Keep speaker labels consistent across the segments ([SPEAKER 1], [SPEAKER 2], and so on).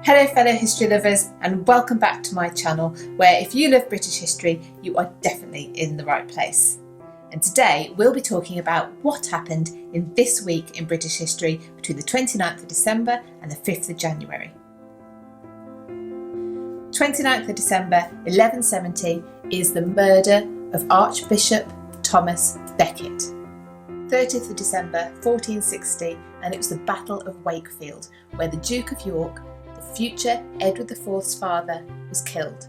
[SPEAKER 1] Hello fellow history lovers, and welcome back to my channel where if you love British history you are definitely in the right place. And today we'll be talking about what happened in this week in British history between the 29th of December and the 5th of January. 29th of December 1170 is the murder of Archbishop Thomas Becket. 30th of December 1460, and it was the Battle of Wakefield where the Duke of York, future Edward IV's father, was killed.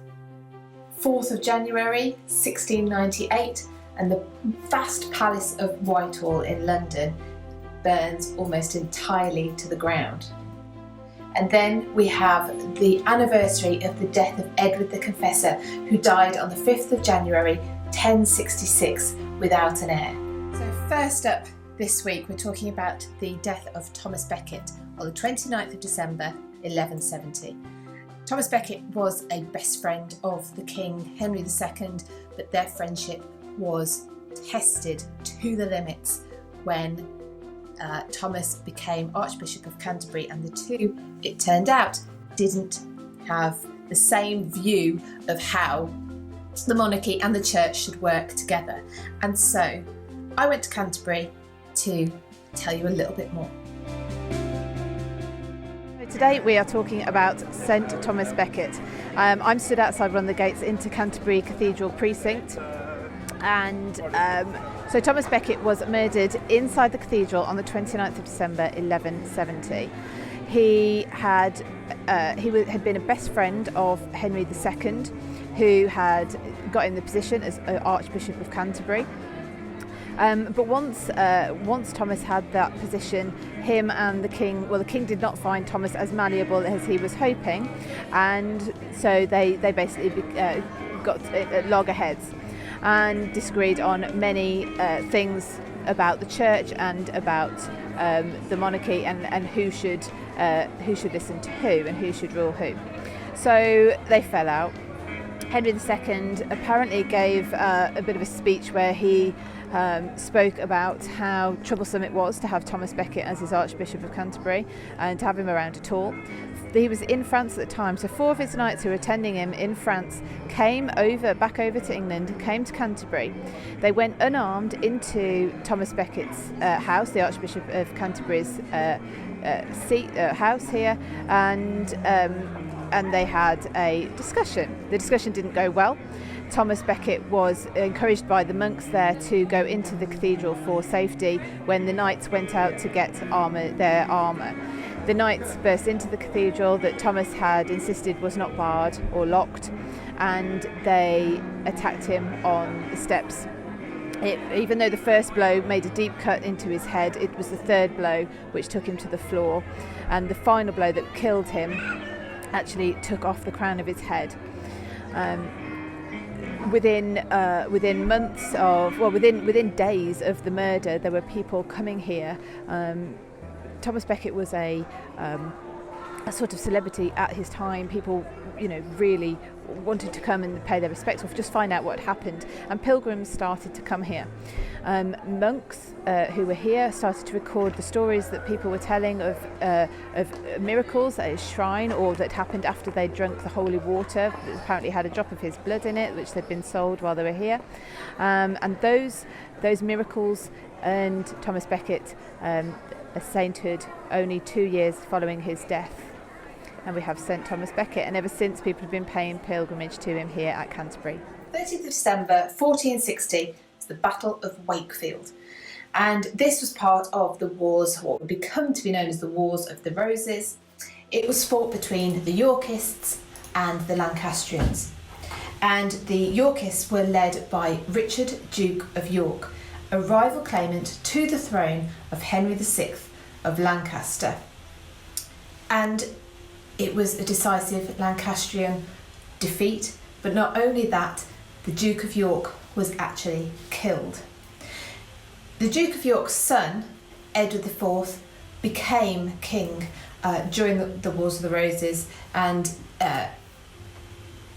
[SPEAKER 1] 4th of January 1698, and the vast Palace of Whitehall in London burns almost entirely to the ground. And then we have the anniversary of the death of Edward the Confessor, who died on the 5th of January 1066 without an heir. So first up this week we're talking about the death of Thomas Becket on the 29th of December 1170. Thomas Becket was a best friend of the King Henry II, but their friendship was tested to the limits when Thomas became Archbishop of Canterbury, and the two, it turned out, didn't have the same view of how the monarchy and the church should work together. And so I went to Canterbury to tell you a little bit more.
[SPEAKER 2] Today we are talking about St Thomas Becket. I'm stood outside one of the gates into Canterbury Cathedral precinct, and so Thomas Becket was murdered inside the cathedral on the 29th of December 1170. He had been a best friend of Henry II, who had got in the position as Archbishop of Canterbury. But once Thomas had that position, him and the king did not find Thomas as malleable as he was hoping, and so they basically got at loggerheads and disagreed on many things about the church and about the monarchy and who should listen to who and who should rule who. So they fell out. Henry II apparently gave a bit of a speech where he spoke about how troublesome it was to have Thomas Becket as his Archbishop of Canterbury and to have him around at all. He was in France at the time, so 4 of his knights who were attending him in France came back over to England, came to Canterbury. They went unarmed into Thomas Becket's house, the Archbishop of Canterbury's house here, and they had a discussion. The discussion didn't go well. Thomas Becket was encouraged by the monks there to go into the cathedral for safety when the knights went out to get their armour. The knights burst into the cathedral that Thomas had insisted was not barred or locked, and they attacked him on the steps. Even though the first blow made a deep cut into his head, it was the third blow which took him to the floor, and the final blow that killed him actually took off the crown of his head. Within days of the murder, there were people coming here. Thomas Becket was a sort of celebrity at his time. People, really wanted to come and pay their respects or just find out what happened. And pilgrims started to come here. Monks who were here started to record the stories that people were telling of miracles at his shrine, or that happened after they'd drunk the holy water that apparently had a drop of his blood in it, which they'd been sold while they were here. And those miracles earned Thomas Becket a sainthood only 2 years following his death. And we have St Thomas Becket, and ever since people have been paying pilgrimage to him here at Canterbury.
[SPEAKER 1] 30th of December 1460 is the Battle of Wakefield, and this was part of the wars, what would become to be known as the Wars of the Roses. It was fought between the Yorkists and the Lancastrians, and the Yorkists were led by Richard, Duke of York, a rival claimant to the throne of Henry VI of Lancaster. And it was a decisive Lancastrian defeat, but not only that, the Duke of York was actually killed. The Duke of York's son, Edward IV, became king during the Wars of the Roses, and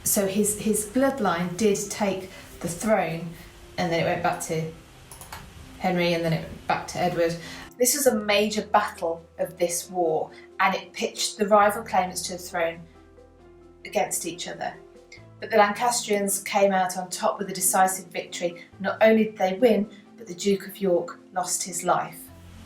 [SPEAKER 1] so his bloodline did take the throne, and then it went back to Henry, and then it went back to Edward. This was a major battle of this war, and it pitched the rival claimants to the throne against each other. But the Lancastrians came out on top with a decisive victory. Not only did they win, but the Duke of York lost his life.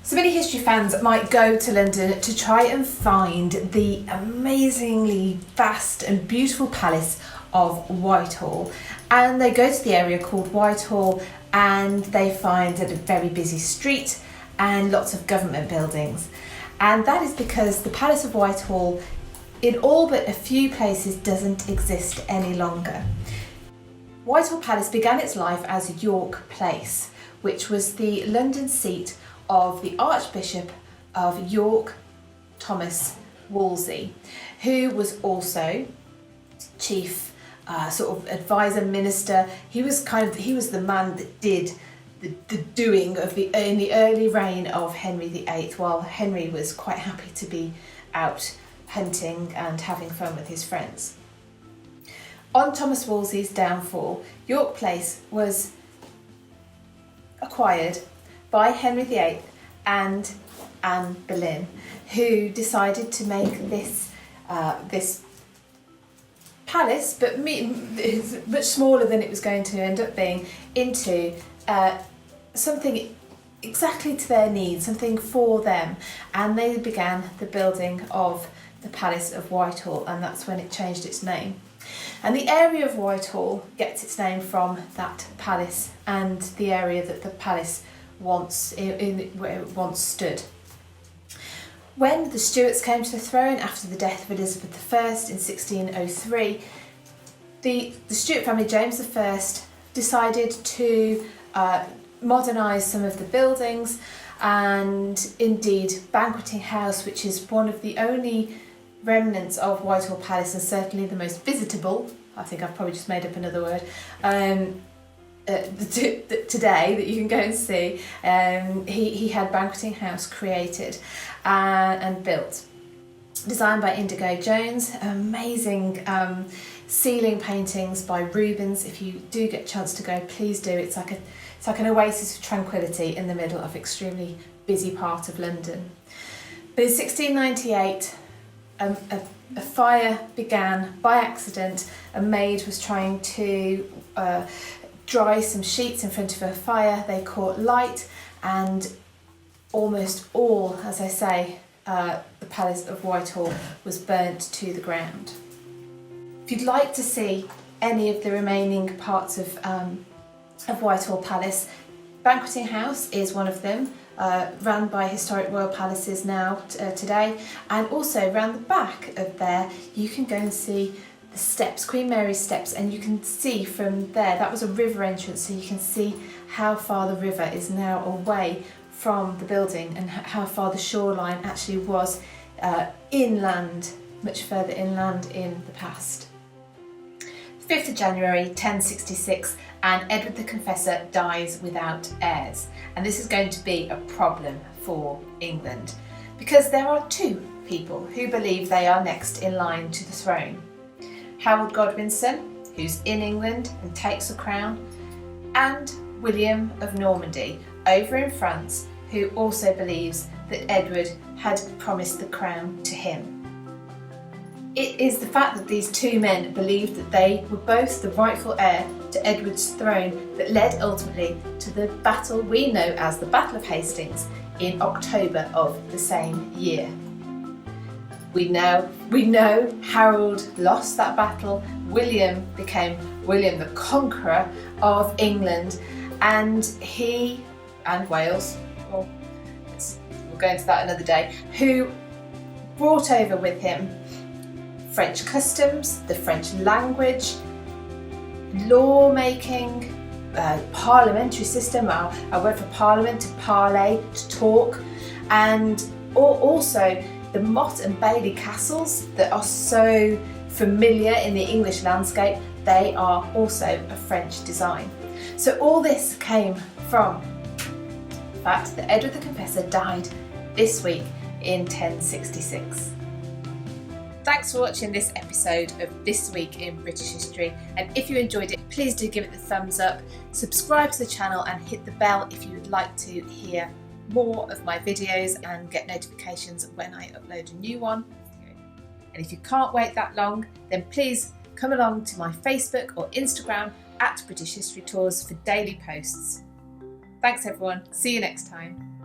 [SPEAKER 1] So many history fans might go to London to try and find the amazingly vast and beautiful Palace of Whitehall, and they go to the area called Whitehall and they find a very busy street and lots of government buildings, and that is because the Palace of Whitehall in all but a few places doesn't exist any longer. Whitehall Palace began its life as York Place, which was the London seat of the Archbishop of York, Thomas Wolsey, who was also chief sort of advisor, minister. He was the man that did the doing of in the early reign of Henry VIII, while Henry was quite happy to be out hunting and having fun with his friends. On Thomas Wolsey's downfall, York Place was acquired by Henry VIII and Anne Boleyn, who decided to make this palace, but much smaller than it was going to end up being, into something exactly to their needs, something for them, and they began the building of the Palace of Whitehall, and that's when it changed its name. And the area of Whitehall gets its name from that palace and the area that the palace once stood. When the Stuarts came to the throne after the death of Elizabeth I in 1603, the Stuart family, James I, decided to modernise some of the buildings, and indeed Banqueting House, which is one of the only remnants of Whitehall Palace and certainly the most visitable, I think I've probably just made up another word, today that you can go and see. He had Banqueting House created and built, designed by Indigo Jones. Amazing ceiling paintings by Rubens. If you do get a chance to go, please do. It's like an oasis of tranquility in the middle of extremely busy part of London. But in 1698, a fire began by accident. A maid was trying to dry some sheets in front of her fire. They caught light, and almost all, as I say, the Palace of Whitehall was burnt to the ground. If you'd like to see any of the remaining parts of Whitehall Palace, Banqueting House is one of them, run by Historic Royal Palaces now today, and also round the back of there you can go and see the steps, Queen Mary's steps, and you can see from there, that was a river entrance, so you can see how far the river is now away from the building and how far the shoreline actually was inland, much further inland in the past. 5th of January 1066, and Edward the Confessor dies without heirs, and this is going to be a problem for England because there are two people who believe they are next in line to the throne. Harold Godwinson, who's in England and takes the crown, and William of Normandy over in France, who also believes that Edward had promised the crown to him. It is the fact that these two men believed that they were both the rightful heir to Edward's throne that led ultimately to the battle we know as the Battle of Hastings in October of the same year. We know Harold lost that battle. William became William the Conqueror of England, and he and Wales, we'll go into that another day, who brought over with him French customs, the French language, law-making, parliamentary system, our word for parliament, to parley, to talk, and also the Motte and Bailey castles that are so familiar in the English landscape. They are also a French design. So all this came from the fact that Edward the Confessor died this week in 1066. Thanks for watching this episode of This Week in British History, and if you enjoyed it, please do give it the thumbs up, subscribe to the channel and hit the bell if you would like to hear more of my videos and get notifications when I upload a new one. And if you can't wait that long, then please come along to my Facebook or Instagram @British History Tours for daily posts. Thanks everyone, see you next time.